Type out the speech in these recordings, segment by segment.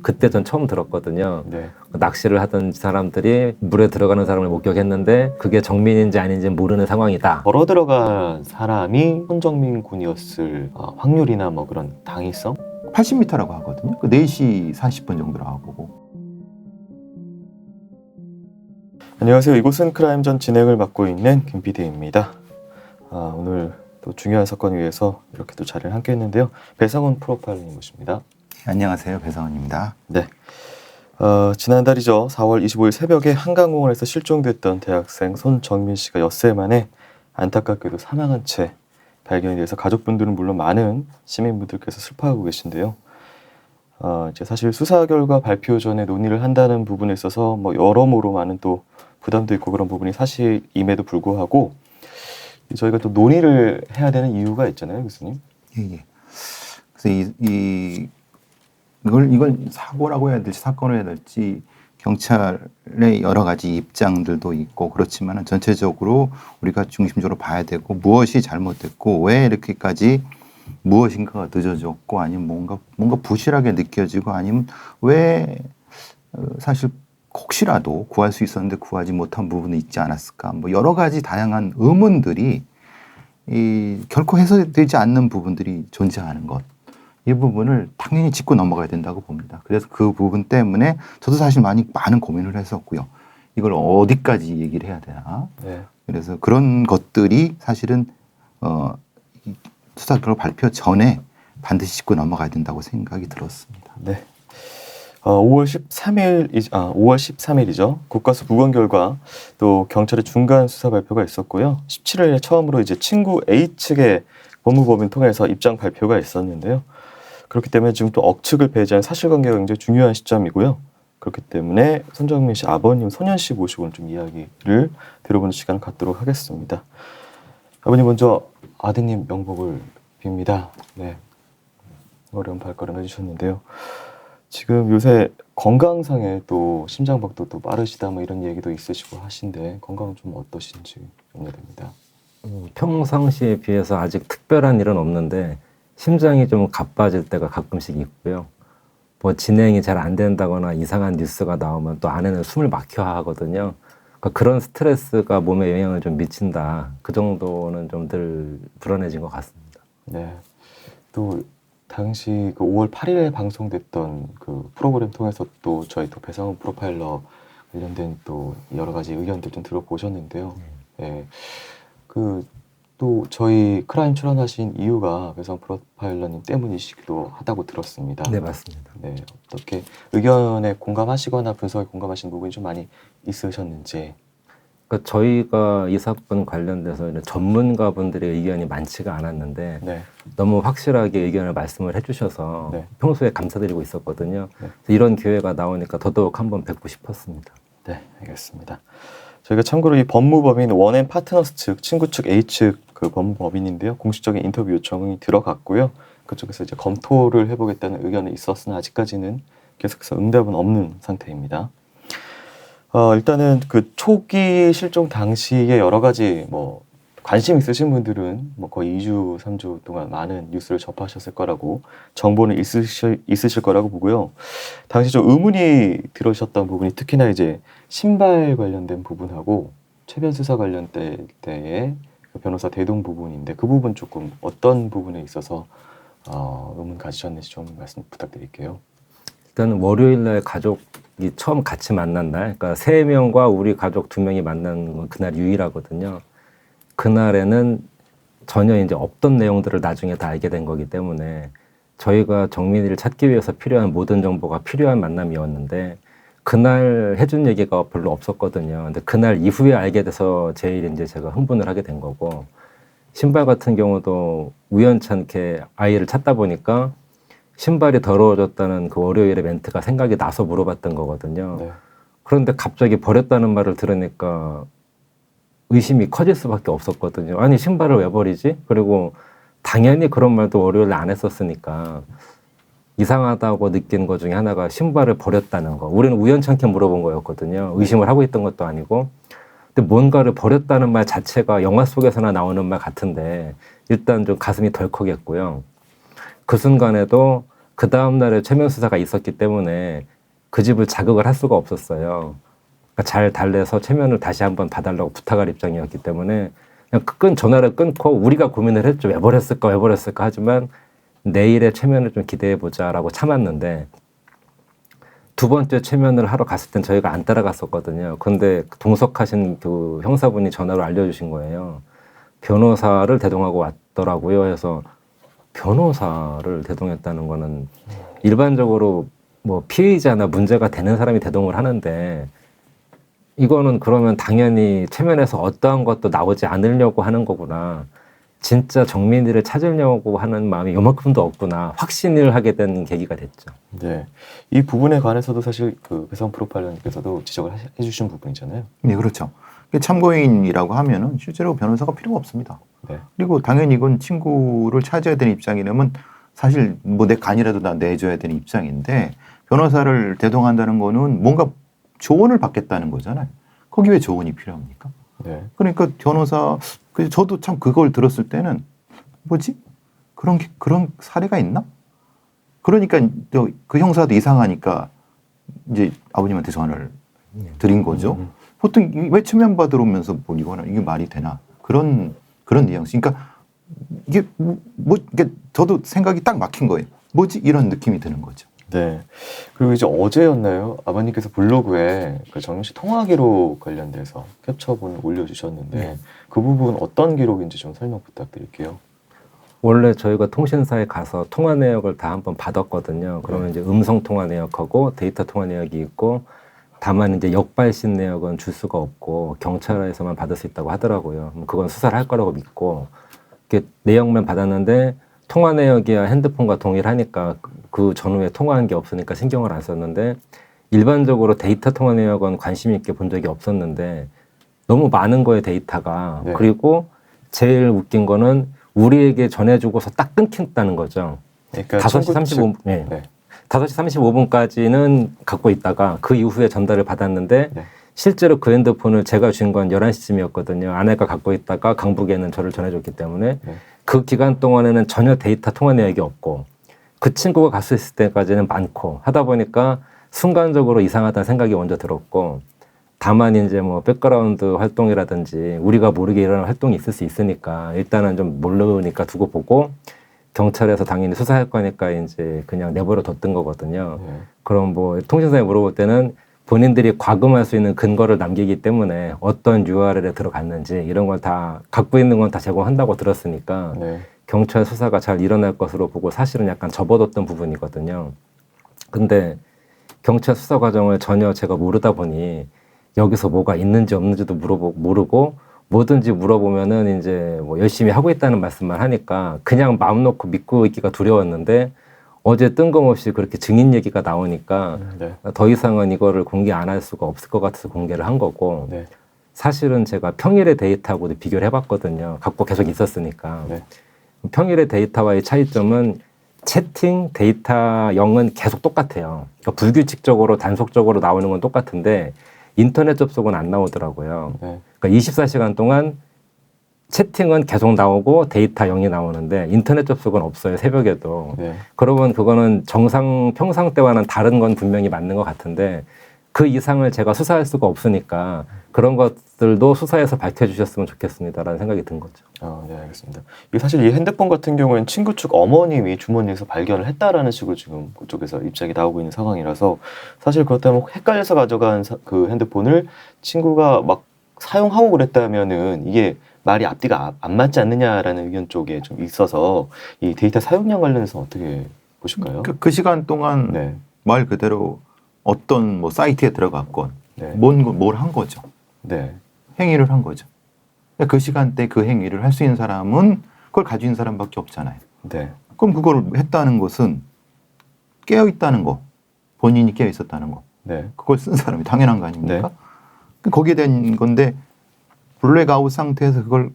그때 전 처음 들었거든요. 네. 낚시를 하던 사람들이 물에 들어가는 사람을 목격했는데 그게 정민인지 아닌지 모르는 상황이다. 걸어 들어간 사람이 손정민 군이었을 확률이나 뭐 그런 당위성? 80m라고 하거든요. 그 4시 40분 정도라고 보고. 안녕하세요. 이곳은 크라임전 진행을 맡고 있는 김 PD입니다. 오늘 또 중요한 사건을 위해서 이렇게 또 자리를 함께 했는데요. 배상훈 프로파일러님 모십니다. 안녕하세요. 배상훈입니다. 네. 지난달이죠. 4월 25일 새벽에 한강공원에서 실종됐던 대학생 손정민 씨가 엿새 만에 안타깝게도 사망한 채 발견이 돼서 가족분들은 물론 많은 시민분들께서 슬퍼하고 계신데요. 이제 사실 수사 결과 발표 전에 논의를 한다는 부분에 있어서 뭐 여러모로 많은 또 부담도 있고 그런 부분이 사실임에도 불구하고 저희가 또 논의를 해야 되는 이유가 있잖아요, 교수님. 예. 그래서 이걸 사고라고 해야 될지 사건을 해야 될지 경찰의 여러 가지 입장들도 있고 그렇지만은 전체적으로 우리가 중심적으로 봐야 되고 무엇이 잘못됐고 왜 이렇게까지 무엇인가가 늦어졌고 아니면 뭔가 부실하게 느껴지고 아니면 왜 사실 혹시라도 구할 수 있었는데 구하지 못한 부분이 있지 않았을까 뭐 여러 가지 다양한 의문들이 결코 해소되지 않는 부분들이 존재하는 것. 이 부분을 당연히 짚고 넘어가야 된다고 봅니다. 그래서 그 부분 때문에 저도 사실 많은 고민을 했었고요. 이걸 어디까지 얘기를 해야 되나. 네. 그래서 그런 것들이 사실은 수사 결과 발표 전에 반드시 짚고 넘어가야 된다고 생각이 들었습니다. 네. 5월 13일이죠. 국가수 부검 결과 또 경찰의 중간 수사 발표가 있었고요. 17일에 처음으로 이제 친구 A 측의 법무법인 통해서 입장 발표가 있었는데요. 그렇기 때문에 지금 또 억측을 배제한 사실관계가 굉장히 중요한 시점이고요. 그렇기 때문에 손정민 씨 아버님 손현 씨 모시고 좀 이야기를 들어보는 시간을 갖도록 하겠습니다. 아버님 먼저 아드님 명복을 빕니다. 네. 어려운 발걸음 해주셨는데요. 지금 요새 건강상에 또 심장박도 또 빠르시다 뭐 이런 얘기도 있으시고 하신데 건강은 좀 어떠신지 염려됩니다. 평상시에 비해서 아직 특별한 일은 없는데 심장이 좀 가빠질 때가 가끔씩 있고요. 뭐 진행이 잘 안 된다거나 이상한 뉴스가 나오면 또 안에는 숨을 막혀야 하거든요. 그러니까 그런 스트레스가 몸에 영향을 좀 미친다. 그 정도는 좀 덜 불안해진 것 같습니다. 네. 또 당시 그 5월 8일에 방송됐던 그 프로그램 통해서 또 저희 또 배상훈 프로파일러 관련된 또 여러 가지 의견들 좀 들어보셨는데요. 네. 또 저희 크라임 출연하신 이유가 배상훈 프로파일러님 때문이시기도 하다고 들었습니다. 네, 맞습니다. 네. 어떻게 의견에 공감하시거나 분석에 공감하신 부분이 좀 많이 있으셨는지. 그러니까 저희가 이 사건 관련돼서 전문가분들의 의견이 많지가 않았는데 네. 너무 확실하게 의견을 말씀을 해주셔서 네. 평소에 감사드리고 있었거든요. 네. 그래서 이런 기회가 나오니까 더더욱 한번 뵙고 싶었습니다. 네, 알겠습니다. 저희가 참고로 이 법무법인 원앤파트너스 측, 친구 측 A 측 그 법무법인인데요. 공식적인 인터뷰 요청이 들어갔고요. 그쪽에서 이제 검토를 해보겠다는 의견이 있었으나 아직까지는 계속해서 응답은 없는 상태입니다. 일단은 그 초기 실종 당시에 여러 가지 뭐 관심 있으신 분들은 뭐 거의 2주, 3주 동안 많은 뉴스를 접하셨을 거라고 정보는 있으실 거라고 보고요. 당시 좀 의문이 들으셨던 부분이 특히나 이제 신발 관련된 부분하고 최변 수사 관련된 때의 그 변호사 대동 부분인데 그 부분 조금 어떤 부분에 있어서 의문 가지셨는지 좀 말씀 부탁드릴게요. 일단 월요일 날 가족이 처음 같이 만난 날, 그러니까 3명과 우리 가족 2명이 만난 건 그날 유일하거든요. 그날에는 전혀 이제 없던 내용들을 나중에 다 알게 된 거기 때문에 저희가 정민이를 찾기 위해서 필요한 모든 정보가 필요한 만남이었는데 그날 해준 얘기가 별로 없었거든요. 근데 그날 이후에 알게 돼서 제일 이제 제가 흥분을 하게 된 거고, 신발 같은 경우도 우연찮게 아이를 찾다 보니까 신발이 더러워졌다는 그 월요일의 멘트가 생각이 나서 물어봤던 거거든요. 네. 그런데 갑자기 버렸다는 말을 들으니까 의심이 커질 수밖에 없었거든요. 아니 신발을 왜 버리지? 그리고 당연히 그런 말도 월요일에 안 했었으니까 이상하다고 느낀 것 중에 하나가 신발을 버렸다는 거. 우리는 우연찮게 물어본 거였거든요. 의심을 하고 있던 것도 아니고. 근데 뭔가를 버렸다는 말 자체가 영화 속에서나 나오는 말 같은데 일단 좀 가슴이 덜컥했고요. 그 순간에도 그 다음 날에 최면 수사가 있었기 때문에 그 집을 자극을 할 수가 없었어요. 그러니까 잘 달래서 최면을 다시 한번 봐달라고 부탁할 입장이었기 때문에 그냥 전화를 끊고 우리가 고민을 했죠. 왜 버렸을까 하지만 내일의 최면을 좀 기대해보자라고 참았는데 두 번째 최면을 하러 갔을 땐 저희가 안 따라갔었거든요. 근데 동석하신 그 형사분이 전화로 알려주신 거예요. 변호사를 대동하고 왔더라고요. 해서 변호사를 대동했다는 거는 일반적으로 뭐 피의자나 문제가 되는 사람이 대동을 하는데 이거는 그러면 당연히 최면에서 어떠한 것도 나오지 않으려고 하는 거구나. 진짜 정민이를 찾으려고 하는 마음이 요만큼도 없구나. 확신을 하게 된 계기가 됐죠. 네. 이 부분에 관해서도 사실 그 배성 프로파일러님께서도 지적을 해주신 부분이잖아요. 네, 그렇죠. 참고인이라고 하면은 실제로 변호사가 필요가 없습니다. 네. 그리고 당연히 이건 친구를 찾아야 되는 입장이라면 사실 뭐 내 간이라도 다 내줘야 되는 입장인데 변호사를 대동한다는 거는 뭔가 조언을 받겠다는 거잖아요. 거기 왜 조언이 필요합니까? 네. 그러니까 변호사, 저도 참 그걸 들었을 때는 뭐지? 그런 사례가 있나? 그러니까 그 형사도 이상하니까 이제 아버님한테 전화를 드린 거죠. 보통 왜 최면 받으러 오면서 뭐 이거는 이게 말이 되나? 그런 뉘앙스. 그러니까 이게 이게 저도 생각이 딱 막힌 거예요. 뭐지? 이런 느낌이 드는 거죠. 네. 그리고 이제 어제였나요? 아버님께서 블로그에 그 정윤 씨 통화 기록 관련돼서 캡처본을 올려주셨는데 네. 그 부분 어떤 기록인지 좀 설명 부탁드릴게요. 원래 저희가 통신사에 가서 통화 내역을 다 한번 받았거든요. 그러면 이제 음성 통화 내역하고 데이터 통화 내역이 있고 다만 이제 역발신 내역은 줄 수가 없고 경찰에서만 받을 수 있다고 하더라고요. 그건 수사를 할 거라고 믿고 이렇게 내역만 받았는데 통화 내역이야 핸드폰과 동일하니까 그 전후에 통화한 게 없으니까 신경을 안 썼는데 일반적으로 데이터 통화 내역은 관심 있게 본 적이 없었는데 너무 많은 거예요, 데이터가. 네. 그리고 제일 웃긴 거는 우리에게 전해주고서 딱 끊긴다는 거죠. 그러니까 5시 35분, 네. 네. 5시 35분까지는 갖고 있다가 그 이후에 전달을 받았는데 네. 실제로 그 핸드폰을 제가 준 건 11시쯤이었거든요. 아내가 갖고 있다가 강북에는 저를 전해줬기 때문에 네. 그 기간 동안에는 전혀 데이터 통화 내역이 없고 그 친구가 갔을 때까지는 많고 하다 보니까 순간적으로 이상하다는 생각이 먼저 들었고 다만 이제 뭐 백그라운드 활동이라든지 우리가 모르게 일어나는 활동이 있을 수 있으니까 일단은 좀 모르니까 두고 보고 경찰에서 당연히 수사할 거니까 이제 그냥 내버려 뒀던 거거든요. 네. 그럼 뭐 통신사에 물어볼 때는 본인들이 과금할 수 있는 근거를 남기기 때문에 어떤 URL에 들어갔는지 이런 걸 다 갖고 있는 건 다 제공한다고 들었으니까 네. 경찰 수사가 잘 일어날 것으로 보고 사실은 약간 접어뒀던 부분이거든요. 근데 경찰 수사 과정을 전혀 제가 모르다 보니 여기서 뭐가 있는지 없는지도 모르고 뭐든지 물어보면은 이제 뭐 열심히 하고 있다는 말씀만 하니까 그냥 마음 놓고 믿고 있기가 두려웠는데 어제 뜬금없이 그렇게 증인 얘기가 나오니까 네. 더 이상은 이거를 공개 안 할 수가 없을 것 같아서 공개를 한 거고 네. 사실은 제가 평일의 데이터하고도 비교를 해봤거든요. 갖고 계속 있었으니까. 네. 평일의 데이터와의 차이점은 채팅 데이터형은 계속 똑같아요. 그러니까 불규칙적으로 단속적으로 나오는 건 똑같은데 인터넷 접속은 안 나오더라고요. 네. 그러니까 24시간 동안 채팅은 계속 나오고 데이터 0이 나오는데 인터넷 접속은 없어요. 새벽에도. 네. 그러면 그거는 평상 때와는 다른 건 분명히 맞는 것 같은데 그 이상을 제가 수사할 수가 없으니까 그런 것들도 수사에서 밝혀주셨으면 좋겠습니다라는 생각이 든 거죠. 네, 알겠습니다. 이게 사실 이 핸드폰 같은 경우에는 친구 측 어머님이 주머니에서 발견을 했다라는 식으로 지금 그쪽에서 입장이 나오고 있는 상황이라서 사실 그렇다면 헷갈려서 가져간 그 핸드폰을 친구가 막 사용하고 그랬다면은 이게 말이 앞뒤가 안 맞지 않느냐라는 의견 쪽에 좀 있어서 이 데이터 사용량 관련해서 어떻게 보실까요? 그 시간 동안 네. 말 그대로 어떤 뭐 사이트에 들어갔건 네. 뭘 한 거죠. 네. 행위를 한 거죠. 그 시간대 그 행위를 할 수 있는 사람은 그걸 가지고 있는 사람밖에 없잖아요. 네. 그럼 그걸 했다는 것은 깨어 있다는 거, 본인이 깨어 있었다는 거, 네. 그걸 쓴 사람이 당연한 거 아닙니까? 네. 거기에 대한 건데 블랙아웃 상태에서 그걸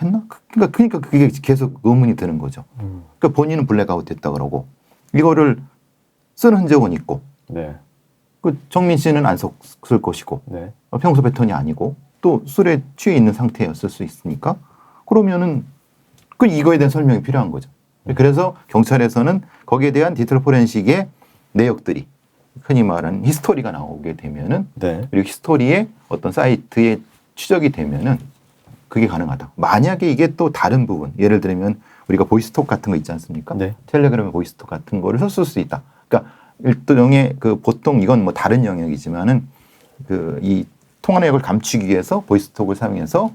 했나? 그러니까 그게 계속 의문이 드는 거죠. 그러니까 본인은 블랙아웃 됐다 그러고 이거를 쓴 흔적은 있고, 네. 그 정민 씨는 안 썼을 것이고, 네. 평소 패턴이 아니고 또 술에 취해 있는 상태였을 수 있으니까 그러면은 그 이거에 대한 설명이 필요한 거죠. 그래서 경찰에서는 거기에 대한 디지털 포렌식의 내역들이 흔히 말하는 히스토리가 나오게 되면은 네. 그리고 히스토리의 어떤 사이트에 추적이 되면은 그게 가능하다. 만약에 이게 또 다른 부분, 예를 들면 우리가 보이스톡 같은 거 있지 않습니까? 네. 텔레그램의 보이스톡 같은 거를 썼을 수 있다. 그러니까 일종의 그 보통 이건 뭐 다른 영역이지만은 그 이 통화 내역을 감추기 위해서 보이스톡을 사용해서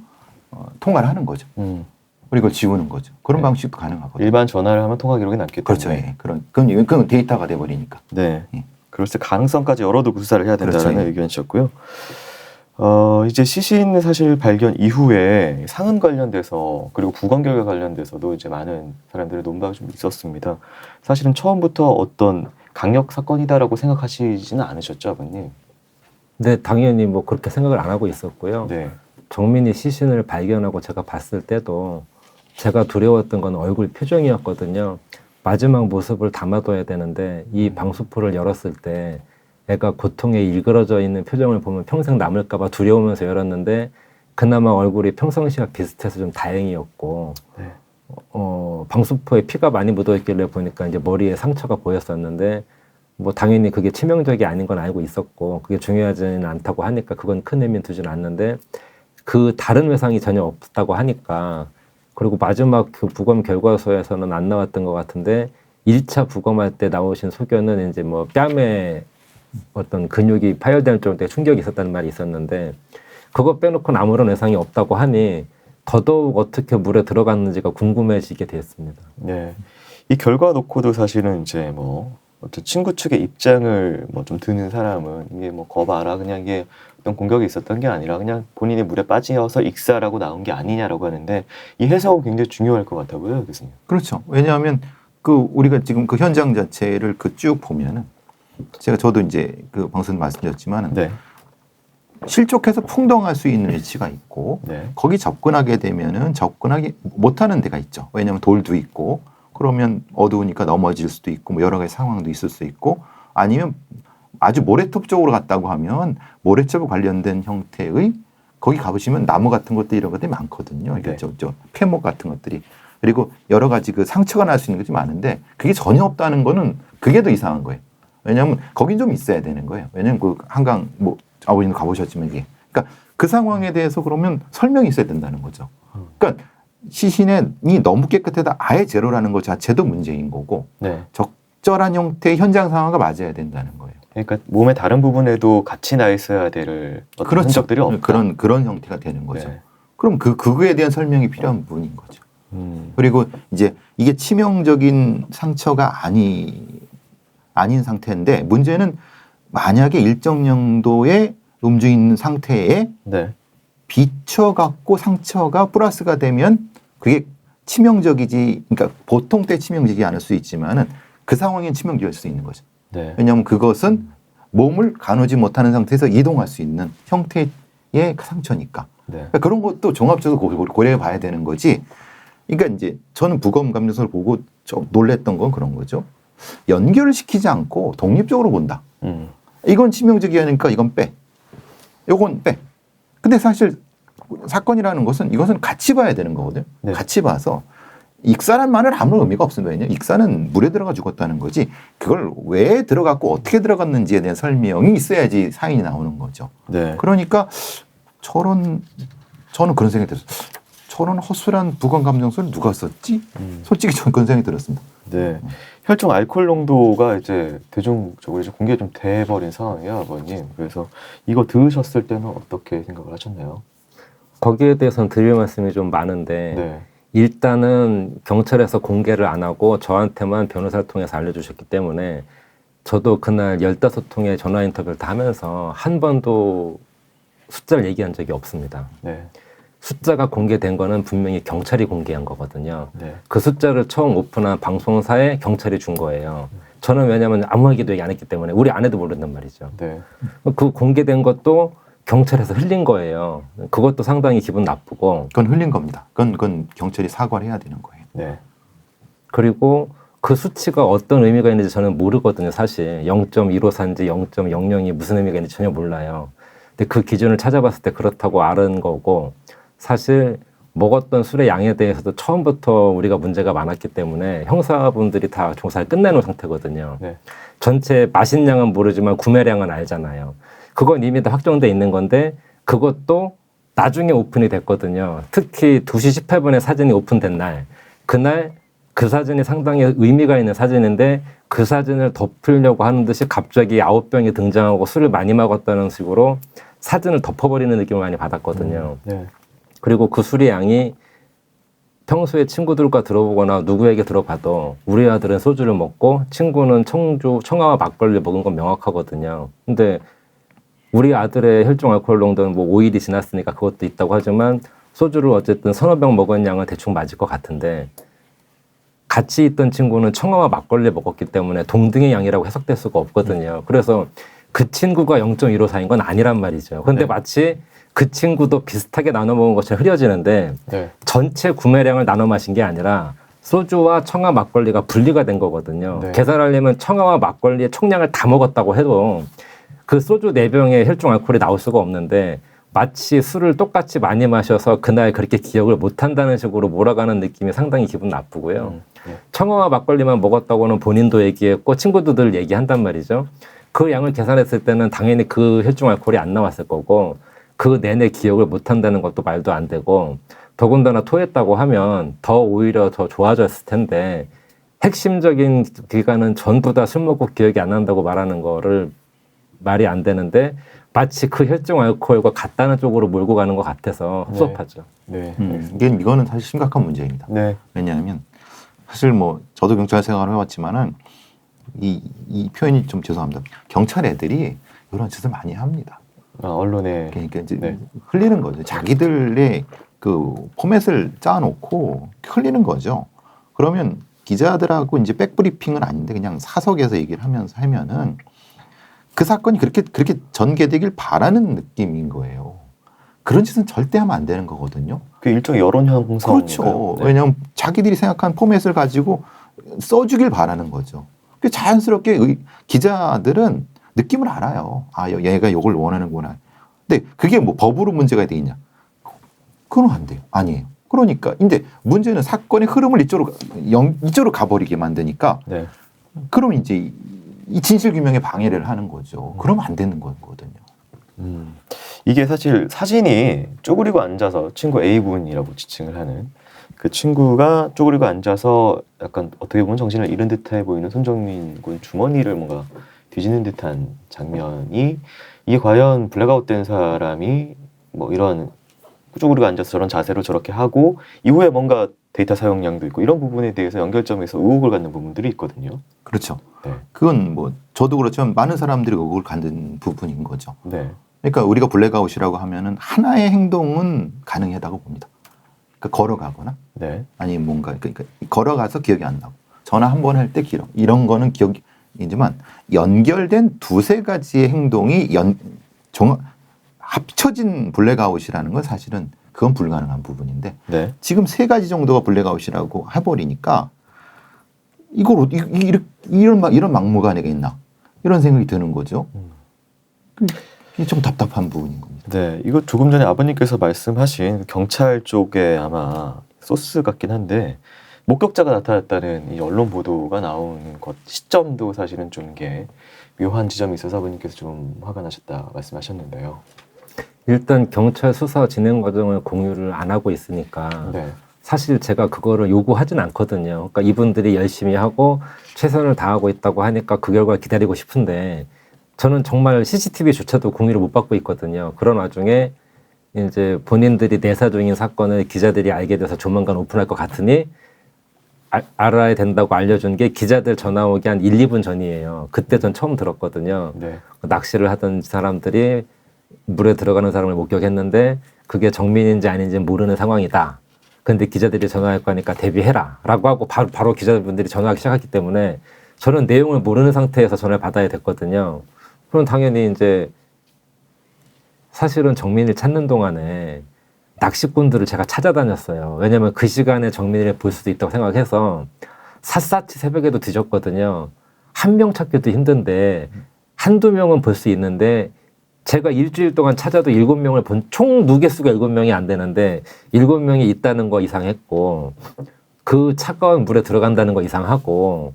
통화를 하는 거죠. 그리고 그걸 지우는 거죠. 그런 네. 방식도 가능하거든요. 일반 전화를 하면 통화 기록이 남기 때문에. 그렇죠. 예. 그건 데이터가 돼 버리니까. 네. 예. 그럴 때 가능성까지 열어두고 수사를 해야 된다는 그렇죠. 예. 의견이셨고요. 이제 시신 사실 발견 이후에 상흔 관련돼서 그리고 부검 결과 관련돼서도 이제 많은 사람들의 논박이 좀 있었습니다. 사실은 처음부터 어떤 강력 사건이다라고 생각하시지는 않으셨죠, 아버님? 네, 당연히 뭐 그렇게 생각을 안 하고 있었고요. 네. 정민이 시신을 발견하고 제가 봤을 때도 제가 두려웠던 건 얼굴 표정이었거든요. 마지막 모습을 담아둬야 되는데 이 방수포를 열었을 때 애가 고통에 일그러져 있는 표정을 보면 평생 남을까 봐 두려우면서 열었는데 그나마 얼굴이 평상시와 비슷해서 좀 다행이었고 네. 방수포에 피가 많이 묻어있길래 보니까 이제 머리에 상처가 보였었는데 뭐 당연히 그게 치명적이 아닌 건 알고 있었고 그게 중요하지는 않다고 하니까 그건 큰 의미는 두지는 않는데 그 다른 외상이 전혀 없다고 하니까 그리고 마지막 그 부검 결과서에서는 안 나왔던 것 같은데 1차 부검할 때 나오신 소견은 이제 뭐 뺨에 어떤 근육이 파열될 정도의 충격이 있었다는 말이 있었는데 그거 빼놓고는 아무런 외상이 없다고 하니 더더욱 어떻게 물에 들어갔는지가 궁금해지게 됐습니다. 네. 이 결과 놓고도 사실은 이제 뭐 어떤 친구 측의 입장을 뭐 좀 드는 사람은 이게 뭐 거봐라 그냥 이게 어떤 공격이 있었던 게 아니라 그냥 본인이 물에 빠져서 익사라고 나온 게 아니냐라고 하는데 이 해석은 굉장히 중요할 것 같다고요, 교수님. 그렇죠. 왜냐하면 그 우리가 지금 그 현장 자체를 그 쭉 보면은 저도 이제 그 방송 말씀드렸지만은 네. 실족해서 풍덩할 수 있는 위치가 있고 네. 거기 접근하게 되면은 접근하기 못하는 데가 있죠. 왜냐하면 돌도 있고 그러면 어두우니까 넘어질 수도 있고 뭐 여러 가지 상황도 있을 수 있고 아니면 아주 모래톱 쪽으로 갔다고 하면 모래톱에 관련된 형태의 거기 가보시면 나무 같은 것들 이런 것들이 많거든요. 네. 저 폐목 같은 것들이 그리고 여러 가지 그 상처가 날 수 있는 것이 많은데 그게 전혀 없다는 거는 그게 더 이상한 거예요. 왜냐하면 거긴 좀 있어야 되는 거예요. 왜냐하면 그 한강 뭐 아버님도 가보셨지만 이게 그러니까 그 상황에 대해서 그러면 설명이 있어야 된다는 거죠. 그러니까 시신이 너무 깨끗하다 아예 제로라는 것 자체도 문제인 거고 네. 적절한 형태의 현장 상황과 맞아야 된다는 거예요. 그러니까 몸의 다른 부분에도 같이 나 있어야 될 어떤 그렇죠. 흔적들이 없다. 그런 형태가 되는 거죠. 네. 그럼 그거에 대한 설명이 필요한 부분인 거죠. 그리고 이제 이게 치명적인 상처가 아닌 상태인데 문제는 만약에 일정 정도의 음주 있는 상태에 네. 비쳐갖고 상처가 플러스가 되면 그게 치명적이지, 그러니까 보통 때 치명적이지 않을 수 있지만은 그 상황엔 치명적일 수 있는 거죠. 네. 왜냐하면 그것은 몸을 가누지 못하는 상태에서 이동할 수 있는 형태의 상처니까. 네. 그러니까 그런 것도 종합적으로 고려해 봐야 되는 거지. 그러니까 이제 저는 부검 감정서를 보고 좀 놀랬던 건 그런 거죠. 연결을 시키지 않고 독립적으로 본다. 이건 치명적이니까 이건 빼. 이건 빼. 근데 사실 사건이라는 것은 이것은 같이 봐야 되는 거거든요. 네. 같이 봐서 익사란 말은 아무 의미가 없습니다. 왜냐하면 익사는 물에 들어가 죽었다는 거지 그걸 왜 들어갔고 어떻게 들어갔는지에 대한 설명이 있어야지 사인이 나오는 거죠. 네. 그러니까 저는 그런 생각이 들었어요. 저런 허술한 부검 감정서를 누가 썼지? 솔직히 저는 그런 생각이 들었습니다. 네. 혈중 알코올 농도가 이제 대중적으로 이제 공개가 좀 돼버린 상황이에요, 아버님. 그래서 이거 들으셨을 때는 어떻게 생각을 하셨나요? 거기에 대해서는 드릴 말씀이 좀 많은데 네. 일단은 경찰에서 공개를 안 하고 저한테만 변호사를 통해서 알려주셨기 때문에 저도 그날 15통의 전화 인터뷰를 다 하면서 한 번도 숫자를 얘기한 적이 없습니다. 네. 숫자가 공개된 거는 분명히 경찰이 공개한 거거든요. 네. 그 숫자를 처음 오픈한 방송사에 경찰이 준 거예요. 저는 왜냐하면 아무 얘기도 얘기 안 했기 때문에 우리 아내도 모른단 말이죠. 네. 그 공개된 것도 경찰에서 흘린 거예요. 그것도 상당히 기분 나쁘고. 그건 흘린 겁니다. 그건 경찰이 사과를 해야 되는 거예요. 네. 그리고 그 수치가 어떤 의미가 있는지 저는 모르거든요. 사실 0.154인지 0.00이 무슨 의미가 있는지 전혀 몰라요. 근데 그 기준을 찾아봤을 때 그렇다고 아는 거고 사실 먹었던 술의 양에 대해서도 처음부터 우리가 문제가 많았기 때문에 형사분들이 다 조사를 끝내놓은 상태거든요. 네. 전체 마신 양은 모르지만 구매량은 알잖아요. 그건 이미 다 확정돼 있는 건데 그것도 나중에 오픈이 됐거든요. 특히 2시 18분에 사진이 오픈된 날, 그날 그 사진이 상당히 의미가 있는 사진인데 그 사진을 덮으려고 하는 듯이 갑자기 9병이 등장하고 술을 많이 먹었다는 식으로 사진을 덮어버리는 느낌을 많이 받았거든요. 네. 그리고 그 술의 양이 평소에 친구들과 들어보거나 누구에게 들어가도 우리 아들은 소주를 먹고 친구는 청아와 막걸리를 먹은 건 명확하거든요. 근데 우리 아들의 혈중 알코올 농도는 뭐 5일이 지났으니까 그것도 있다고 하지만 소주를 어쨌든 서너 병 먹은 양은 대충 맞을 것 같은데 같이 있던 친구는 청아와 막걸리 먹었기 때문에 동등의 양이라고 해석될 수가 없거든요. 그래서 그 친구가 0.154인 건 아니란 말이죠. 근데 네. 마치 그 친구도 비슷하게 나눠 먹은 것처럼 흐려지는데 네. 전체 구매량을 나눠 마신 게 아니라 소주와 청아 막걸리가 분리가 된 거거든요. 네. 계산하려면 청아와 막걸리의 총량을 다 먹었다고 해도 그 소주 4병의 혈중 알코올이 나올 수가 없는데 마치 술을 똑같이 많이 마셔서 그날 그렇게 기억을 못한다는 식으로 몰아가는 느낌이 상당히 기분 나쁘고요. 네. 청아와 막걸리만 먹었다고는 본인도 얘기했고 친구들 얘기한단 말이죠. 그 양을 계산했을 때는 당연히 그 혈중 알코올이 안 나왔을 거고 그 내내 기억을 못한다는 것도 말도 안 되고 더군다나 토했다고 하면 더 오히려 더 좋아졌을 텐데 핵심적인 기간은 전부 다 술 먹고 기억이 안 난다고 말하는 거를 말이 안 되는데 마치 그 혈중 알코올과 같다는 쪽으로 몰고 가는 것 같아서 섭섭하죠. 네. 이거는 사실 심각한 문제입니다. 네. 왜냐하면 사실 뭐 저도 경찰 생활을 해왔지만은 이 표현이 좀 죄송합니다. 경찰 애들이 이런 짓을 많이 합니다. 언론에 그러니까 이제 네. 흘리는 거죠. 자기들의 그 포맷을 짜놓고 흘리는 거죠. 그러면 기자들하고 이제 백브리핑은 아닌데 그냥 사석에서 얘기를 하면서 하면은 그 사건이 그렇게 전개되길 바라는 느낌인 거예요. 그런 짓은 절대 하면 안 되는 거거든요. 그 일종의 여론 형성. 그렇죠. 왜냐하면 자기들이 생각한 포맷을 가지고 써주길 바라는 거죠. 그 자연스럽게 기자들은 느낌을 알아요. 아, 얘가 이걸 원하는구나. 근데 그게 뭐 법으로 문제가 돼 있냐? 그건 안 돼요. 아니에요. 그러니까 근데 문제는 사건의 흐름을 이쪽으로 가버리게 만드니까 네. 그럼 이제 이 진실 규명에 방해를 하는 거죠. 그러면 안 되는 거거든요. 이게 사실 사진이 쪼그리고 앉아서 친구 A군이라고 지칭을 하는 그 친구가 쪼그리고 앉아서 약간 어떻게 보면 정신을 잃은 듯해 보이는 손정민 군 주머니를 뭔가 뒤지는 듯한 장면이 이게 과연 블랙아웃 된 사람이 뭐 이런 쪼그리고 앉아서 저런 자세로 저렇게 하고 이후에 뭔가 데이터 사용량도 있고 이런 부분에 대해서 연결점에서 의혹을 갖는 부분들이 있거든요. 그렇죠. 네. 그건 뭐 저도 그렇지만 많은 사람들이 의혹을 갖는 부분인 거죠. 네. 그러니까 우리가 블랙아웃이라고 하면은 하나의 행동은 가능하다고 봅니다. 그러니까 걸어가거나 네. 아니면 뭔가 그러니까 걸어가서 기억이 안 나고 전화 한 번 할 때 이런 거는 기억이지만 연결된 두세 가지의 행동이 합쳐진 블랙아웃이라는 건 사실은 그건 불가능한 부분인데 네. 지금 세 가지 정도가 블랙아웃이라고 해버리니까 이걸 이런 막무가내가 있나 이런 생각이 드는 거죠. 이게 좀 답답한 부분인 겁니다. 네, 이거 조금 전에 아버님께서 말씀하신 경찰 쪽에 아마 소스 같긴 한데 목격자가 나타났다는 이 언론 보도가 나오는 것 시점도 사실은 좀 이게 묘한 지점이 있어서 아버님께서 좀 화가 나셨다 말씀하셨는데요. 일단 경찰 수사 진행 과정을 공유를 안 하고 있으니까 네, 사실 제가 그거를 요구하진 않거든요. 그러니까 이분들이 열심히 하고 최선을 다하고 있다고 하니까 그 결과를 기다리고 싶은데 저는 정말 CCTV조차도 공유를 못 받고 있거든요. 그런 와중에 이제 본인들이 내사 중인 사건을 기자들이 알게 돼서 조만간 오픈할 것 같으니 알아야 된다고 알려준 게 기자들 전화 오기 한 1, 2분 전이에요. 그때 전 처음 들었거든요. 네, 낚시를 하던 사람들이 물에 들어가는 사람을 목격했는데 그게 정민인지 아닌지 모르는 상황이다. 근데 기자들이 전화할 거니까 대비해라 라고 하고 바로 기자분들이 전화하기 시작했기 때문에 저는 내용을 모르는 상태에서 전화를 받아야 됐거든요. 그럼 당연히 이제 사실은 정민이를 찾는 동안에 낚시꾼들을 제가 찾아다녔어요. 왜냐면 그 시간에 정민이를 볼 수도 있다고 생각해서 샅샅이 새벽에도 뒤졌거든요. 한 명 찾기도 힘든데 한두 명은 볼 수 있는데 제가 일주일 동안 찾아도 7명을 본, 총 누계수가 7명이 안 되는데 7명이 있다는 거 이상했고, 그 차가운 물에 들어간다는 거 이상하고,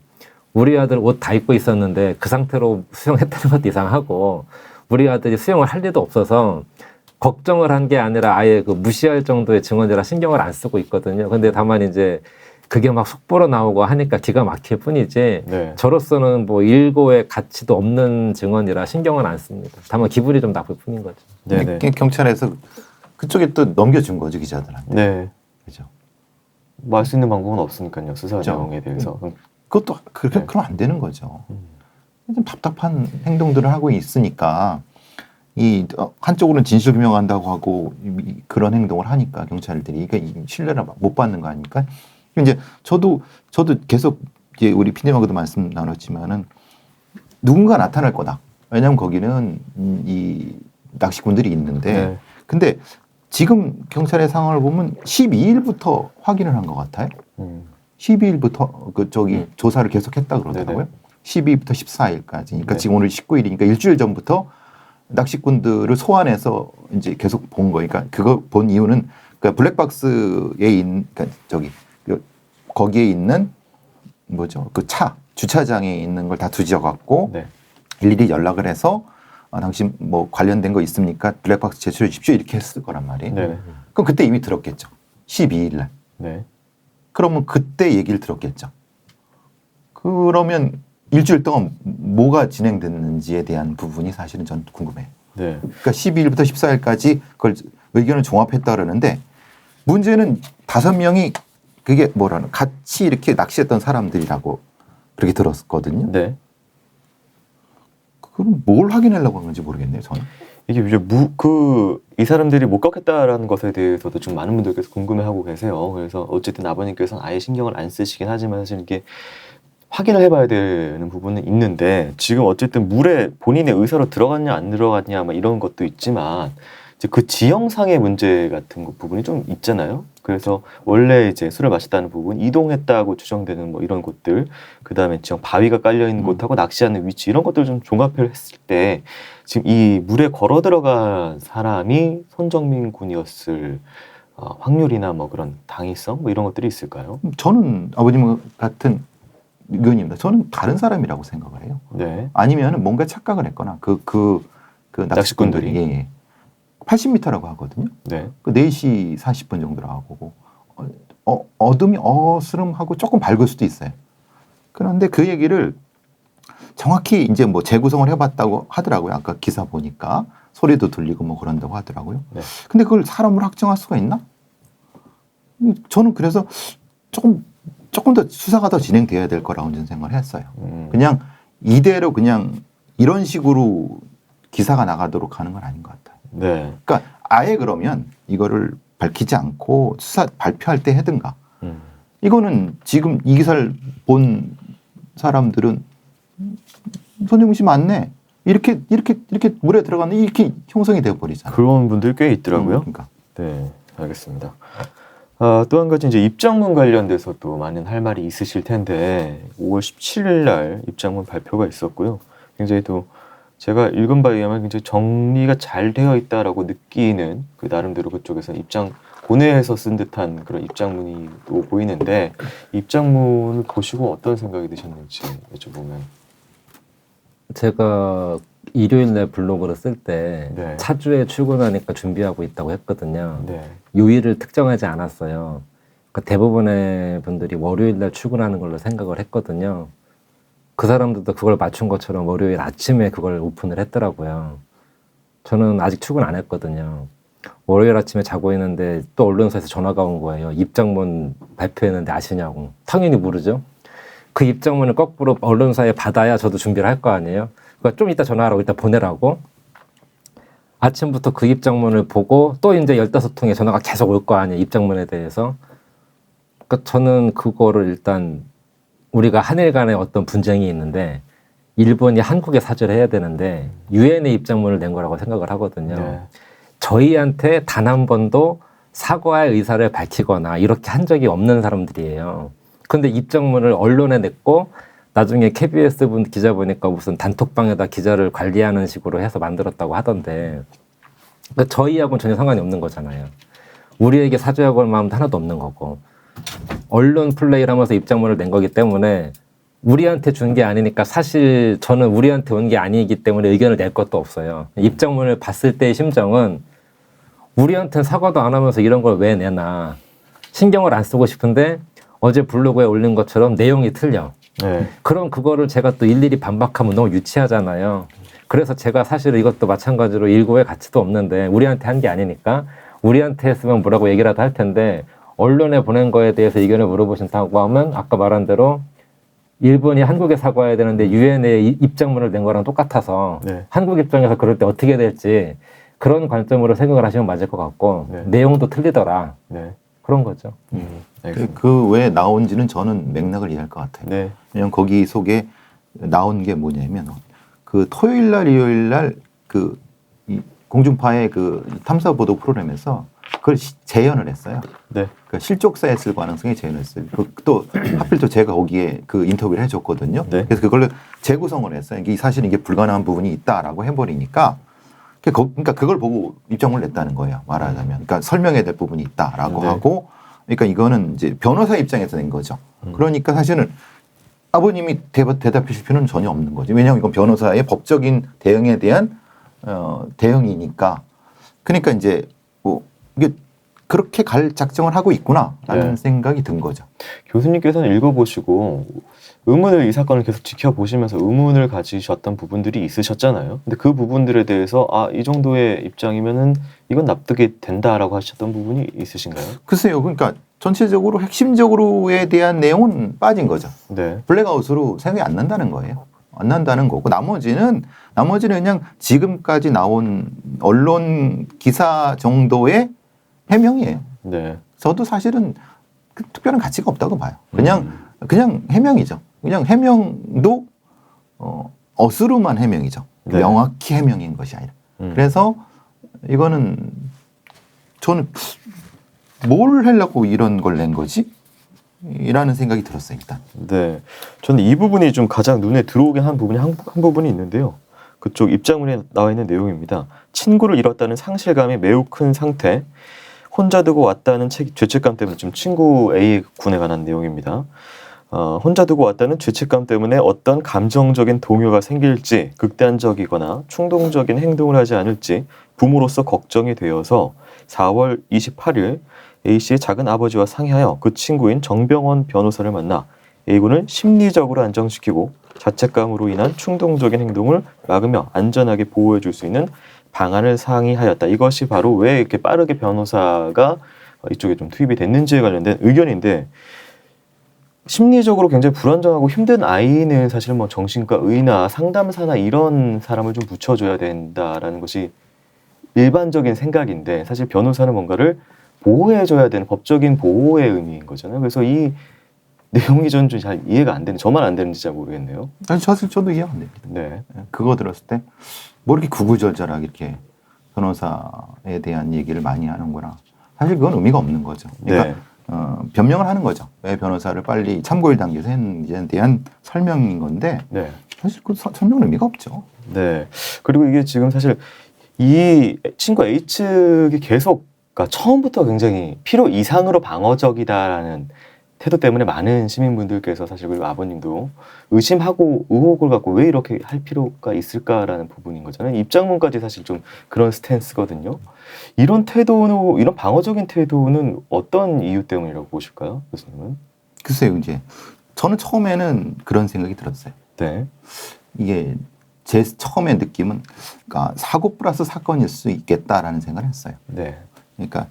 우리 아들 옷 다 입고 있었는데 그 상태로 수영했다는 것도 이상하고, 우리 아들이 수영을 할 리도 없어서 걱정을 한 게 아니라 아예 그 무시할 정도의 증언이라 신경을 안 쓰고 있거든요. 근데 다만 이제 그게 막 속보로 나오고 하니까 기가 막힐 뿐이지, 네. 저로서는 뭐 일고의 가치도 없는 증언이라 신경은 안 씁니다. 다만 기분이 좀 나쁠 뿐인 거죠. 네네. 경찰에서 그쪽에 또 넘겨준 거죠, 기자들한테. 네. 그죠. 뭐 알 수 있는 방법은 없으니까요. 수사 그죠. 내용에 대해서. 그것도 그렇게 네. 그러면 안 되는 거죠. 좀 답답한 행동들을 하고 있으니까 이 한쪽으로는 진실 규명한다고 하고 그런 행동을 하니까 경찰들이 그러니까 이 신뢰를 못 받는 거 아닙니까? 이제 저도 계속 이제 우리 피디님하고도 말씀 나눴지만은 누군가 나타날 거다. 왜냐하면 거기는 이 낚시꾼들이 있는데, 네. 근데 지금 경찰의 상황을 보면 12일부터 확인을 한 것 같아요. 12일부터 그 저기 조사를 계속했다 그러더라고요. 네네. 12일부터 14일까지. 그러니까 네. 지금 오늘 19일이니까 일주일 전부터 낚시꾼들을 소환해서 이제 계속 본 거예요. 그러니까 그거 본 이유는 그러니까 블랙박스에 있는 그러니까 저기 거기에 있는 뭐죠? 그 차 주차장에 있는 걸 다 뒤져 갖고 네. 일일이 연락을 해서 당신 뭐 관련된 거 있습니까? 블랙박스 제출해 주십시오. 이렇게 했을 거란 말이에요. 네. 그럼 그때 이미 들었겠죠. 12일 날. 네. 그러면 그때 얘기를 들었겠죠. 그러면 일주일 동안 뭐가 진행됐는지에 대한 부분이 사실은 전 궁금해요. 네. 그러니까 12일부터 14일까지 그걸 의견을 종합했다 그러는데 문제는 5명이 그게 뭐라는 같이 이렇게 낚시했던 사람들이라고 그렇게 들었거든요. 네. 그럼 뭘 확인하려고 하는지 모르겠네요, 저는. 이게 이제 이 사람들이 못 걷겠다라는 것에 대해서도 좀 많은 분들께서 궁금해하고 계세요. 그래서 어쨌든 아버님께서는 아예 신경을 안 쓰시긴 하지만 사실 이게 확인을 해봐야 되는 부분은 있는데, 지금 어쨌든 물에 본인의 의사로 들어갔냐 안 들어갔냐 막 이런 것도 있지만 이제 그 지형상의 문제 같은 부분이 좀 있잖아요. 그래서 원래 이제 술을 마셨다는 부분, 이동했다고 추정되는 뭐 이런 곳들, 그 다음에 지금 바위가 깔려 있는 곳하고 낚시하는 위치, 이런 것들을 좀 종합을 했을 때 지금 이 물에 걸어 들어간 사람이 손정민 군이었을 확률이나 뭐 그런 당위성 뭐 이런 것들이 있을까요? 저는 아버님 같은 의견입니다. 저는 다른 사람이라고 생각을 해요. 네. 아니면 뭔가 착각을 했거나 그 낚시꾼들이 예. 80m라고 하거든요. 네. 그 4시 40분 정도라고 하고 어둠이 어스름하고 조금 밝을 수도 있어요. 그런데 그 얘기를 정확히 이제 뭐 재구성을 해봤다고 하더라고요. 아까 기사 보니까 소리도 들리고 뭐 그런다고 하더라고요. 네. 근데 그걸 사람으로 확정할 수가 있나? 저는 그래서 조금 더 수사가 더 진행돼야 될 거라고 저는 생각을 했어요. 그냥 이대로 그냥 이런 식으로 기사가 나가도록 하는 건 아닌 것 같아요. 네. 그러니까 아예 그러면 이거를 밝히지 않고 수사 발표할 때 해든가. 이거는 지금 이 기사를 본 사람들은 손정민 씨 맞네. 이렇게 물에 들어가는 이렇게 형성이 되어 버리잖아요. 그런 분들 꽤 있더라고요. 그러니까. 네, 알겠습니다. 또 한 가지 이제 입장문 관련돼서도 많은 할 말이 있으실 텐데 5월 17일 날 입장문 발표가 있었고요. 굉장히 또 제가 읽은 바에 의하면 굉장히 정리가 잘 되어 있다라고 느끼는 그 나름대로 그쪽에서 고뇌해서 쓴 듯한 그런 입장문이 또 보이는데, 입장문을 보시고 어떤 생각이 드셨는지 여쭤보면. 제가 일요일 날 블로그를 쓸 때 네. 차주에 출근하니까 준비하고 있다고 했거든요. 네. 요일을 특정하지 않았어요. 그러니까 대부분의 분들이 월요일 날 출근하는 걸로 생각을 했거든요. 그 사람들도 그걸 맞춘 것처럼 월요일 아침에 그걸 오픈을 했더라고요. 저는 아직 출근 안 했거든요. 월요일 아침에 자고 있는데 또 언론사에서 전화가 온 거예요. 입장문 발표했는데 아시냐고. 당연히 모르죠. 그 입장문을 거꾸로 언론사에 받아야 저도 준비를 할 거 아니에요. 그러니까 좀 이따 전화하라고 일단 보내라고. 아침부터 그 입장문을 보고 또 이제 15통의 전화가 계속 올 거 아니에요. 입장문에 대해서. 그러니까 저는 그거를 일단 우리가 한일 간에 어떤 분쟁이 있는데 일본이 한국에 사죄를 해야 되는데 유엔의 입장문을 낸 거라고 생각을 하거든요. 네. 저희한테 단 한 번도 사과의 의사를 밝히거나 이렇게 한 적이 없는 사람들이에요. 근데 입장문을 언론에 냈고 나중에 KBS 분 기자 보니까 무슨 단톡방에다 기자를 관리하는 식으로 해서 만들었다고 하던데 그러니까 저희하고는 전혀 상관이 없는 거잖아요. 우리에게 사죄하고 할 마음도 하나도 없는 거고 언론 플레이를 하면서 입장문을 낸 거기 때문에 우리한테 준 게 아니니까 사실 저는 우리한테 온 게 아니기 때문에 의견을 낼 것도 없어요. 입장문을 봤을 때의 심정은 우리한테는 사과도 안 하면서 이런 걸 왜 내나 신경을 안 쓰고 싶은데 어제 블로그에 올린 것처럼 내용이 틀려. 네. 그럼 그거를 제가 또 일일이 반박하면 너무 유치하잖아요. 그래서 제가 사실 이것도 마찬가지로 일고의 가치도 없는데 우리한테 한 게 아니니까 우리한테 했으면 뭐라고 얘기라도 할 텐데 언론에 보낸 거에 대해서 의견을 물어보신다고 하면 아까 말한 대로 일본이 한국에 사과해야 되는데 유엔에 입장문을 낸 거랑 똑같아서 네. 한국 입장에서 그럴 때 어떻게 될지 그런 관점으로 생각을 하시면 맞을 것 같고 네. 내용도 틀리더라. 네. 그런 거죠. 알겠습니다. 그 왜 나온지는 저는 맥락을 이해할 것 같아요. 네. 왜냐면 거기 속에 나온 게 뭐냐면 그 토요일 날 일요일 날그 공중파의 그 탐사 보도 프로그램에서 그걸 재연을 했어요. 네. 그러니까 실족사였을 가능성이 재연했어요. 또 하필 또 제가 거기에 그 인터뷰를 해줬거든요. 네. 그래서 그걸로 재구성을 했어요. 이게 사실은 이게 불가능한 부분이 있다라고 해버리니까 그러니까 그걸 보고 입장문을 냈다는 거예요. 말하자면 그러니까 설명해야 될 부분이 있다라고 네. 하고 그러니까 이거는 이제 변호사 입장에서 낸 거죠. 그러니까 사실은 아버님이 대답하실 필요는 전혀 없는 거죠. 왜냐하면 이건 변호사의 법적인 대응에 대한 대응이니까. 그러니까 이제 뭐 이게 그렇게 갈 작정을 하고 있구나라는 네. 생각이 든 거죠. 교수님께서는 읽어보시고 의문을 이 사건을 계속 지켜보시면서 의문을 가지셨던 부분들이 있으셨잖아요. 근데 그 부분들에 대해서 이 정도의 입장이면은 이건 납득이 된다라고 하셨던 부분이 있으신가요? 글쎄요. 그러니까 전체적으로 핵심적으로에 대한 내용은 빠진 거죠. 네. 블랙아웃으로 생각이 안 난다는 거예요. 안 난다는 거고 나머지는 그냥 지금까지 나온 언론 기사 정도의 해명이에요. 네. 저도 사실은 그 특별한 가치가 없다고 봐요. 그냥 해명이죠. 그냥 해명도 어스름한 해명이죠. 네. 명확히 해명인 것이 아니라. 그래서 이거는 저는 뭘 하려고 이런 걸 낸 거지? 이라는 생각이 들었어요, 일단. 네. 저는 이 부분이 좀 가장 눈에 들어오긴 한 부분이 한 부분이 있는데요. 그쪽 입장문에 나와 있는 내용입니다. 친구를 잃었다는 상실감이 매우 큰 상태. 혼자 두고 왔다는 죄책감 때문에 지금 친구 A 군에 관한 내용입니다. 혼자 두고 왔다는 죄책감 때문에 어떤 감정적인 동요가 생길지 극단적이거나 충동적인 행동을 하지 않을지 부모로서 걱정이 되어서 4월 28일 A씨의 작은 아버지와 상의하여 그 친구인 정병원 변호사를 만나 A군을 심리적으로 안정시키고 자책감으로 인한 충동적인 행동을 막으며 안전하게 보호해 줄 수 있는 방안을 상의하였다. 이것이 바로 왜 이렇게 빠르게 변호사가 이쪽에 좀 투입이 됐는지에 관련된 의견인데 심리적으로 굉장히 불안정하고 힘든 아이는 사실 뭐 정신과 의나 상담사나 이런 사람을 좀 붙여줘야 된다라는 것이 일반적인 생각인데 사실 변호사는 뭔가를 보호해줘야 되는 법적인 보호의 의미인 거잖아요. 그래서 이 내용이 전 좀 잘 이해가 안 되는, 저만 안 되는지 잘 모르겠네요. 사실 저도 이해가 안 됩니다. 네. 그거 들었을 때 뭐 이렇게 구구절절하게 이렇게 변호사에 대한 얘기를 많이 하는구나. 사실 그건 의미가 없는 거죠. 그러니까 네. 변명을 하는 거죠. 왜 변호사를 빨리 참고일 단계에서 했는지에 대한 설명인 건데 네. 사실 그 설명은 의미가 없죠. 네. 그리고 이게 지금 사실 이 친구 A 측이 계속 그러니까 처음부터 굉장히 필요 이상으로 방어적이다라는 태도 때문에 많은 시민분들께서 사실 그리고 아버님도 의심하고 의혹을 갖고 왜 이렇게 할 필요가 있을까라는 부분인 거잖아요. 입장문까지 사실 좀 그런 스탠스거든요. 이런 태도는 이런 방어적인 태도는 어떤 이유 때문이라고 보실까요, 교수님은? 글쎄요, 이제 저는 처음에는 그런 생각이 들었어요. 네. 이게 제 처음의 느낌은 그러니까 사고 플러스 사건일 수 있겠다라는 생각을 했어요. 네. 그러니까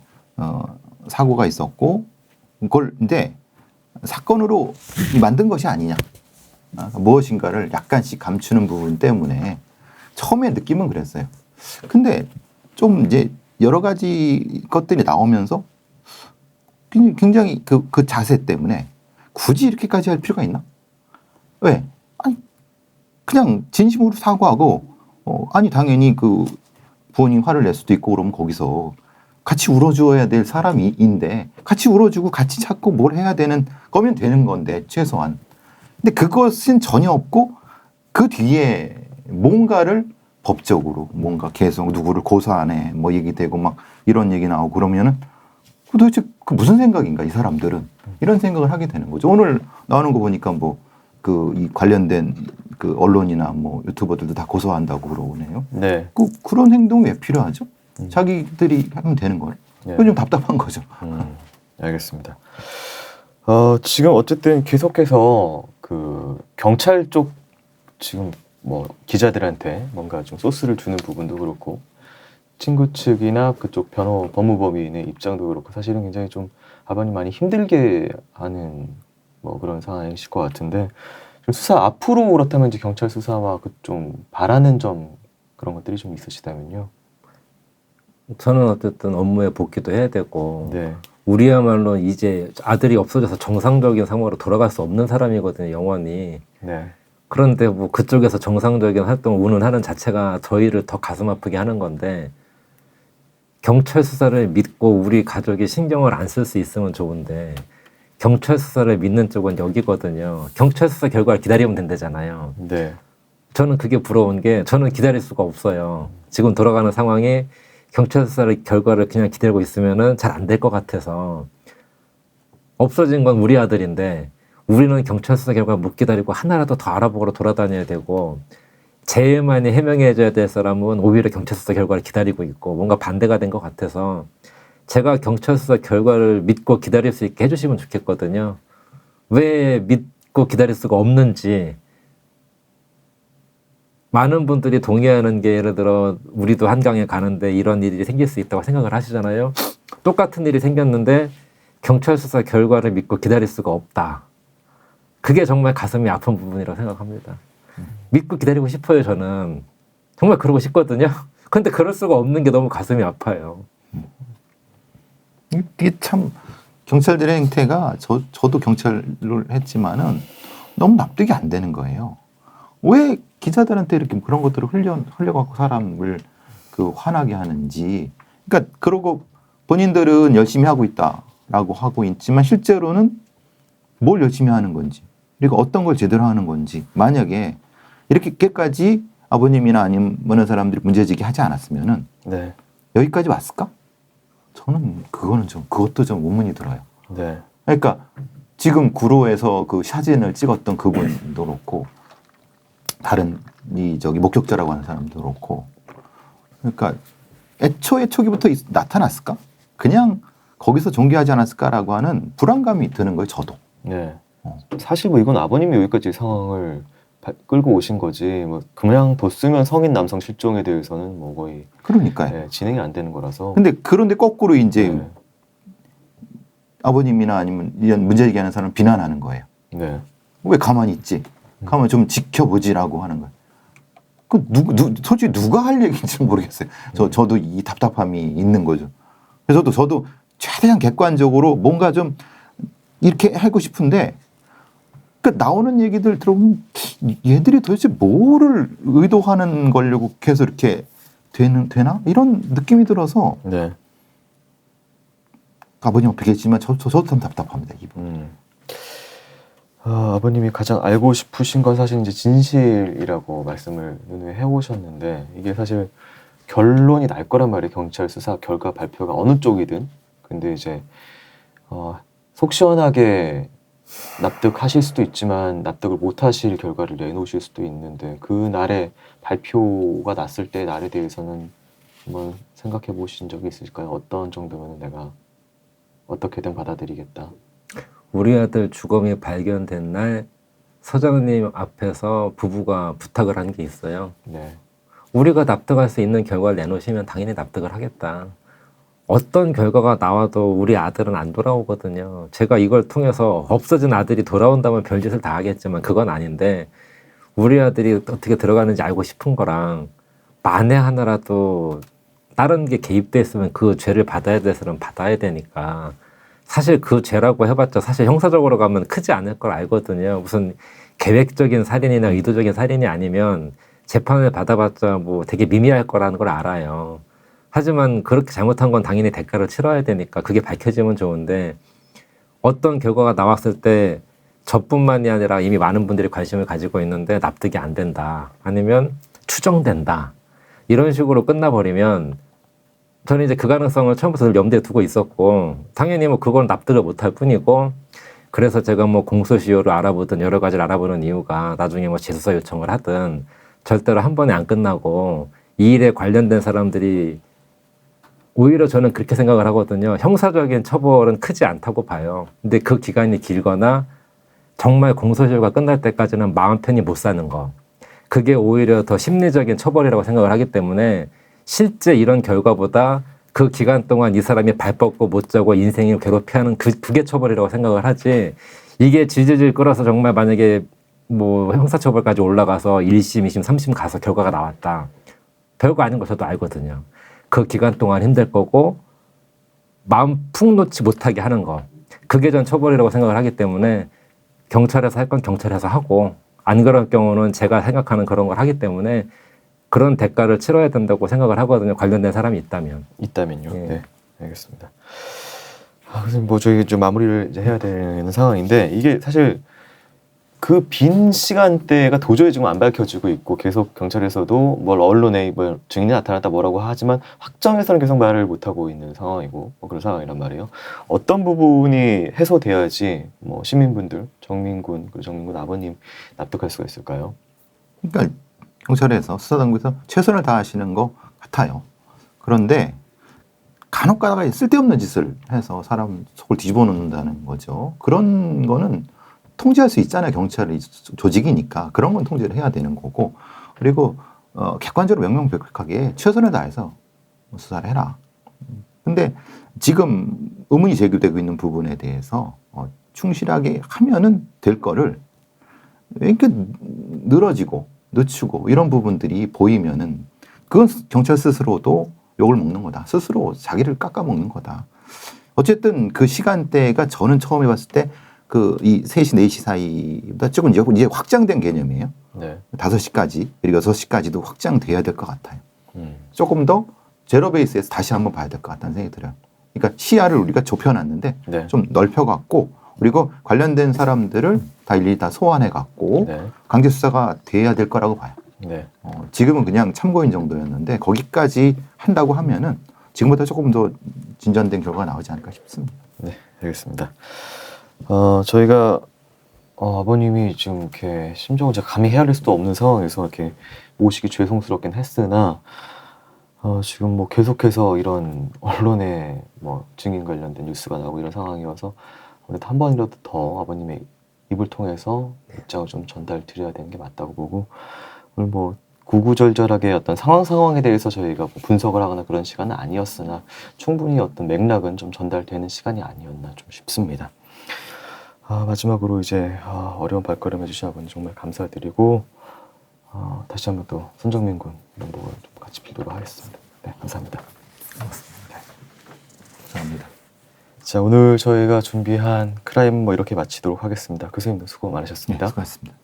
사고가 있었고 그걸 근데 사건으로 만든 것이 아니냐. 무엇인가를 약간씩 감추는 부분 때문에 처음에 느낌은 그랬어요. 근데 좀 이제 여러 가지 것들이 나오면서 굉장히 그 자세 때문에 굳이 이렇게까지 할 필요가 있나? 왜? 아니 그냥 진심으로 사과하고 아니 당연히 그 부모님 화를 낼 수도 있고 그러면 거기서 같이 울어줘야 될 사람인데 같이 울어주고 같이 자꾸 뭘 해야 되는 거면 되는 건데 최소한 근데 그것은 전혀 없고 그 뒤에 뭔가를 법적으로 뭔가 계속 누구를 고소하네 뭐 얘기되고 막 이런 얘기 나오고 그러면은 도대체 그 무슨 생각인가 이 사람들은 이런 생각을 하게 되는 거죠. 오늘 나오는 거 보니까 뭐 그 이 관련된 그 언론이나 뭐 유튜버들도 다 고소한다고 그러네요. 네. 그런 행동 왜 필요하죠? 자기들이 하면 되는 거예요. 네. 그건 좀 답답한 거죠. 알겠습니다. 지금 어쨌든 계속해서 그 경찰 쪽 지금 뭐 기자들한테 뭔가 좀 소스를 주는 부분도 그렇고 친구 측이나 그쪽 법무법인의 입장도 그렇고 사실은 굉장히 좀 아버님 많이 힘들게 하는 뭐 그런 상황이실 것 같은데 좀 수사 앞으로 그렇다면 이제 경찰 수사와 그 좀 바라는 점 그런 것들이 좀 있으시다면요. 저는 어쨌든 업무에 복귀도 해야 되고 네. 우리야말로 이제 아들이 없어져서 정상적인 상황으로 돌아갈 수 없는 사람이거든요, 영원히. 네. 그런데 뭐 그쪽에서 정상적인 활동을 운운하는 자체가 저희를 더 가슴 아프게 하는 건데 경찰 수사를 믿고 우리 가족이 신경을 안 쓸 수 있으면 좋은데 경찰 수사를 믿는 쪽은 여기거든요. 경찰 수사 결과를 기다리면 된다잖아요. 네. 저는 그게 부러운 게 저는 기다릴 수가 없어요. 지금 돌아가는 상황에 경찰 수사의 결과를 그냥 기다리고 있으면은 잘 안 될 것 같아서 없어진 건 우리 아들인데 우리는 경찰 수사 결과 못 기다리고 하나라도 더 알아보고 돌아다녀야 되고 제일 많이 해명해줘야 될 사람은 오히려 경찰 수사 결과를 기다리고 있고 뭔가 반대가 된 것 같아서 제가 경찰 수사 결과를 믿고 기다릴 수 있게 해주시면 좋겠거든요. 왜 믿고 기다릴 수가 없는지 많은 분들이 동의하는 게 예를 들어 우리도 한강에 가는데 이런 일이 생길 수 있다고 생각을 하시잖아요. 똑같은 일이 생겼는데 경찰 수사 결과를 믿고 기다릴 수가 없다. 그게 정말 가슴이 아픈 부분이라고 생각합니다. 믿고 기다리고 싶어요, 저는. 정말 그러고 싶거든요. 근데 그럴 수가 없는 게 너무 가슴이 아파요. 이게 참 경찰들의 행태가 저도 경찰을 했지만은 너무 납득이 안 되는 거예요. 왜 기자들한테 이렇게 그런 것들을 흘려갖고 사람을 그 화나게 하는지. 그러니까 그러고 본인들은 열심히 하고 있다라고 하고 있지만 실제로는 뭘 열심히 하는 건지, 그리고 어떤 걸 제대로 하는 건지. 만약에 이렇게까지 아버님이나 아니면 많은 사람들이 문제제기 하지 않았으면은 네. 여기까지 왔을까? 저는 그것도 좀 의문이 들어요. 네. 그러니까 지금 구로에서 그 사진을 찍었던 그분도 그렇고 다른 목격자라고 하는 사람도 그렇고 그러니까 애초에 초기부터 나타났을까? 그냥 거기서 종교하지 않았을까라고 하는 불안감이 드는 거예요. 저도. 네. 사실 뭐 이건 아버님이 여기까지 상황을 끌고 오신 거지 뭐 그냥 뒀으면 성인 남성 실종에 대해서는 뭐 거의 그러니까요. 네, 진행이 안 되는 거라서. 그런데 거꾸로 이제 네. 아버님이나 아니면 이런 문제 제기하는 사람을 비난하는 거예요. 네. 왜 가만히 있지? 가만 좀 지켜보지라고 하는 거예요. 솔직히 누가 할 얘기인지 모르겠어요. 저도 이 답답함이 있는 거죠. 그래서 저도 최대한 객관적으로 뭔가 좀 이렇게 하고 싶은데 그러니까 나오는 얘기들 들어보면 얘들이 도대체 뭐를 의도하는 거려고 계속 이렇게 되나? 이런 느낌이 들어서 네. 아버님 어떻겠지만 저도 참 답답합니다. 이분. 아버님이 가장 알고 싶으신 건 사실 이제 진실이라고 말씀을 해오셨는데 이게 사실 결론이 날 거란 말이에요. 경찰 수사 결과 발표가 어느 쪽이든. 근데 이제 속 시원하게 납득하실 수도 있지만 납득을 못하실 결과를 내놓으실 수도 있는데 그 날에 발표가 났을 때 날에 대해서는 한번 생각해 보신 적이 있으실까요? 어떤 정도면 내가 어떻게든 받아들이겠다. 우리 아들 주검이 발견된 날 서장님 앞에서 부부가 부탁을 한 게 있어요. 네. 우리가 납득할 수 있는 결과를 내놓으시면 당연히 납득을 하겠다. 어떤 결과가 나와도 우리 아들은 안 돌아오거든요. 제가 이걸 통해서 없어진 아들이 돌아온다면 별짓을 다 하겠지만 그건 아닌데 우리 아들이 어떻게 들어가는지 알고 싶은 거랑 만에 하나라도 다른 게 개입돼 있으면 그 죄를 받아야 될 사람은 받아야 되니까 사실 그 죄라고 해봤자 사실 형사적으로 가면 크지 않을 걸 알거든요. 무슨 계획적인 살인이나 의도적인 살인이 아니면 재판을 받아봤자 뭐 되게 미미할 거라는 걸 알아요. 하지만 그렇게 잘못한 건 당연히 대가를 치러야 되니까 그게 밝혀지면 좋은데 어떤 결과가 나왔을 때 저뿐만이 아니라 이미 많은 분들이 관심을 가지고 있는데 납득이 안 된다. 아니면 추정된다. 이런 식으로 끝나버리면 저는 이제 그 가능성을 처음부터 늘 염두에 두고 있었고 당연히 뭐 그건 납득을 못할 뿐이고 그래서 제가 뭐 공소시효를 알아보든 여러 가지를 알아보는 이유가 나중에 뭐 재수사 요청을 하든 절대로 한 번에 안 끝나고 이 일에 관련된 사람들이 오히려 저는 그렇게 생각을 하거든요. 형사적인 처벌은 크지 않다고 봐요. 근데 그 기간이 길거나 정말 공소시효가 끝날 때까지는 마음 편히 못 사는 거. 그게 오히려 더 심리적인 처벌이라고 생각을 하기 때문에 실제 이런 결과보다 그 기간 동안 이 사람이 발 뻗고 못 자고 인생을 괴롭히하는 그게 처벌이라고 생각을 하지. 이게 질질질 끌어서 정말 만약에 뭐 형사처벌까지 올라가서 1심, 2심, 3심 가서 결과가 나왔다. 별거 아닌 거 저도 알거든요. 그 기간 동안 힘들 거고 마음 푹 놓지 못하게 하는 거. 그게 전 처벌이라고 생각을 하기 때문에 경찰에서 할 건 경찰에서 하고 안 그럴 경우는 제가 생각하는 그런 걸 하기 때문에 그런 대가를 치러야 된다고 생각을 하거든요. 관련된 사람이 있다면. 있다면요. 예. 네, 알겠습니다. 그래서 뭐 저희 좀 마무리를 이제 해야 되는 상황인데 이게 사실 그 빈 시간대가 도저히 지금 안 밝혀지고 있고 계속 경찰에서도 뭘 언론에 뭐 증인이 나타났다 뭐라고 하지만 확정해서는 계속 말을 못 하고 있는 상황이고 뭐 그런 상황이란 말이에요. 어떤 부분이 해소돼야지 뭐 시민분들, 정민군 그리고 정민군 아버님 납득할 수가 있을까요? 그러니까 경찰에서 수사당국에서 최선을 다하시는 것 같아요. 그런데 간혹 가다가 쓸데없는 짓을 해서 사람 속을 뒤집어 놓는다는 거죠. 그런 거는 통제할 수 있잖아요. 경찰이 조직이니까. 그런 건 통제를 해야 되는 거고. 그리고 객관적으로 명명백백하게 최선을 다해서 수사를 해라. 근데 지금 의문이 제기되고 있는 부분에 대해서 충실하게 하면은 될 거를 왜 이렇게 늘어지고 늦추고 이런 부분들이 보이면은 그건 경찰 스스로도 욕을 먹는 거다. 스스로 자기를 깎아먹는 거다. 어쨌든 그 시간대가 저는 처음 해봤을 때 그 이 3시, 4시 사이보다 조금 이제 확장된 개념이에요. 네. 5시까지 그리고 6시까지도 확장돼야 될 것 같아요. 조금 더 제로 베이스에서 다시 한번 봐야 될 것 같다는 생각이 들어요. 그러니까 시야를 우리가 좁혀놨는데 네. 좀 넓혀갖고 그리고 관련된 사람들을 다 일일이 다 소환해갖고 네. 강제 수사가 돼야 될 거라고 봐요. 네. 지금은 그냥 참고인 정도였는데 거기까지 한다고 하면은 지금보다 조금 더 진전된 결과가 나오지 않을까 싶습니다. 네, 알겠습니다. 저희가 아버님이 지금 이렇게 심정을 제가 감히 헤아릴 수도 없는 상황에서 이렇게 모시기 죄송스럽긴 했으나 지금 뭐 계속해서 이런 언론에 뭐 증인 관련된 뉴스가 나오고 이런 상황이어서 아무래도 한 번이라도 더 아버님의 입을 통해서 입장을 좀 전달 드려야 되는 게 맞다고 보고 오늘 뭐 구구절절하게 어떤 상황에 대해서 저희가 뭐 분석을 하거나 그런 시간은 아니었으나 충분히 어떤 맥락은 좀 전달되는 시간이 아니었나 좀 싶습니다. 마지막으로 이제 어려운 발걸음 해주신 아버님 정말 감사드리고 다시 한번 또 손정민 군 이런 부분 좀 같이 빌도록 하겠습니다. 네, 감사합니다. 고맙습니다. 감사합니다. 자, 오늘 저희가 준비한 크라임 뭐 이렇게 마치도록 하겠습니다. 교수님도 수고 많으셨습니다. 네, 수고하셨습니다.